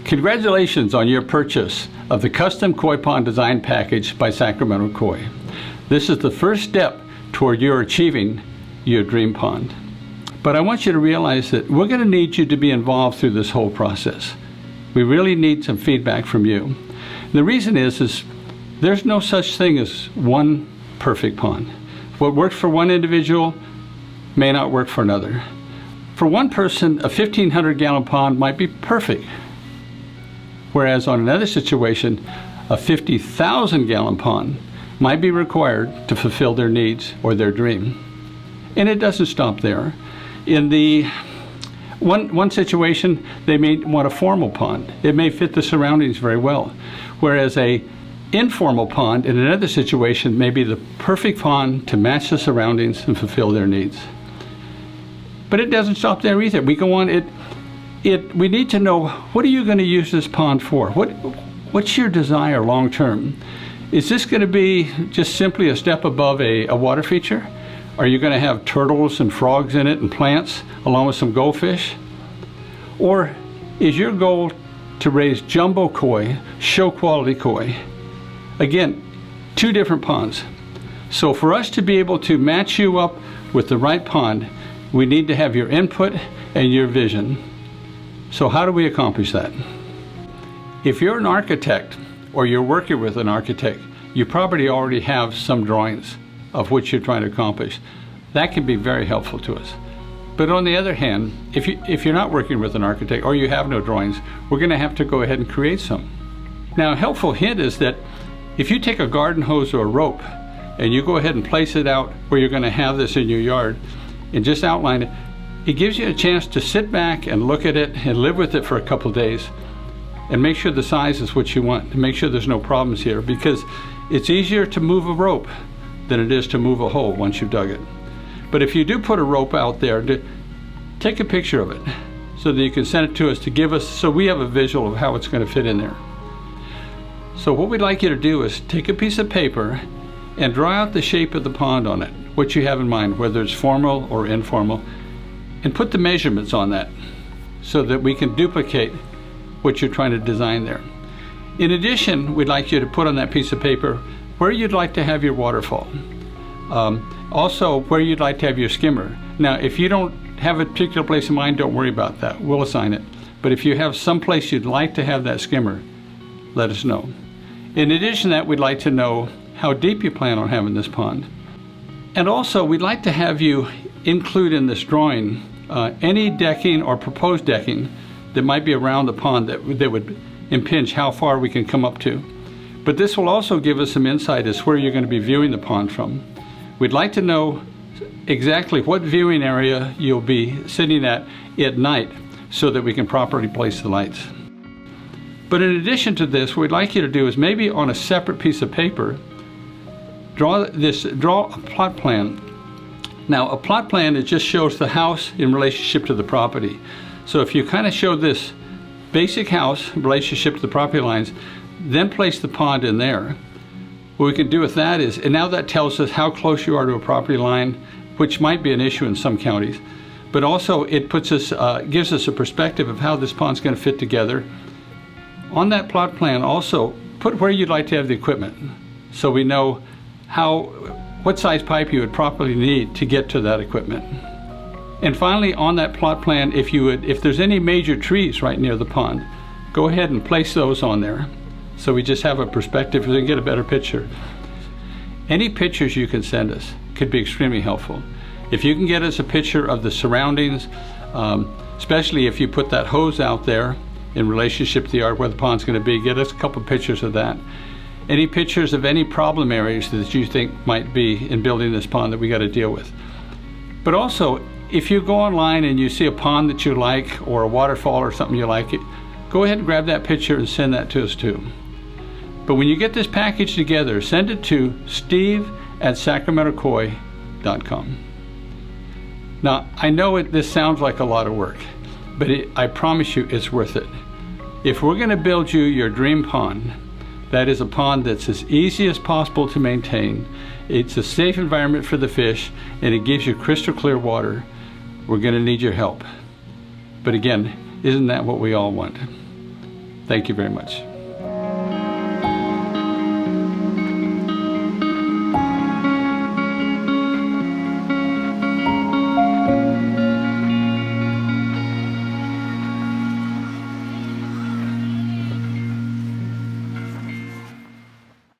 Congratulations on your purchase of the Custom Koi Pond Design Package by Sacramento Koi. This is the first step toward your achieving your dream pond. But I want you to realize that we're going to need you to be involved through this whole process. We really need some feedback from you. The reason is there's no such thing as one perfect pond. What works for one individual may not work for another. For one person, a 1,500-gallon pond might be perfect, whereas on another situation, a 50,000-gallon pond might be required to fulfill their needs or their dream. And it doesn't stop there. In the one situation, they may want a formal pond. It may fit the surroundings very well, whereas a informal pond in another situation may be the perfect pond to match the surroundings and fulfill their needs. But it doesn't stop there either. We go on. We need to know, what are you going to use this pond for? What's your desire long term? Is this going to be just simply a step above a water feature? Are you going to have turtles and frogs in it and plants along with some goldfish? Or is your goal to raise jumbo koi, show quality koi? Again, two different ponds. So for us to be able to match you up with the right pond, we need to have your input and your vision. So how do we accomplish that? If you're an architect or you're working with an architect, you probably already have some drawings of what you're trying to accomplish. That can be very helpful to us. But on the other hand, if you're not working with an architect or you have no drawings, we're going to have to go ahead and create some. Now, a helpful hint is that if you take a garden hose or a rope and you go ahead and place it out where you're going to have this in your yard and just outline it, it gives you a chance to sit back and look at it and live with it for a couple of days and make sure the size is what you want, and make sure there's no problems here, because it's easier to move a rope than it is to move a hole once you've dug it. But if you do put a rope out there, take a picture of it so that you can send it to us to give us, so we have a visual of how it's going to fit in there. So what we'd like you to do is take a piece of paper and draw out the shape of the pond on it, what you have in mind, whether it's formal or informal, and put the measurements on that so that we can duplicate what you're trying to design there. In addition, we'd like you to put on that piece of paper where you'd like to have your waterfall. Also, where you'd like to have your skimmer. Now, if you don't have a particular place in mind, don't worry about that. We'll assign it. But if you have some place you'd like to have that skimmer, let us know. In addition to that, we'd like to know how deep you plan on having this pond. And also, we'd like to have you include in this drawing any decking or proposed decking that might be around the pond that would impinge how far we can come up to. But this will also give us some insight as where you're going to be viewing the pond from. We'd like to know exactly what viewing area you'll be sitting at night so that we can properly place the lights. But in addition to this, what we'd like you to do is maybe on a separate piece of paper, draw a plot plan. Now, a plot plan, it just shows the house in relationship to the property. So if you kind of show this basic house in relationship to the property lines, then place the pond in there. What we can do with that is, and now that tells us how close you are to a property line, which might be an issue in some counties, but also it puts us, gives us a perspective of how this pond's going to fit together. On that plot plan, also put where you'd like to have the equipment, so we know what size pipe you would properly need to get to that equipment. And finally, on that plot plan, if there's any major trees right near the pond, go ahead and place those on there, so we just have a perspective and get a better picture. Any pictures you can send us could be extremely helpful. If you can get us a picture of the surroundings, especially if you put that hose out there in relationship to the yard where the pond's going to be, get us a couple pictures of that. Any pictures of any problem areas that you think might be in building this pond that we got to deal with. But also, if you go online and you see a pond that you like or a waterfall or something you like, go ahead and grab that picture and send that to us too. But when you get this package together, send it to steve@sacramentokoi.com. Now, I know this sounds like a lot of work, but I promise you it's worth it. If we're going to build you your dream pond, that is a pond that's as easy as possible to maintain, it's a safe environment for the fish, and it gives you crystal clear water, we're going to need your help. But again, isn't that what we all want? Thank you very much.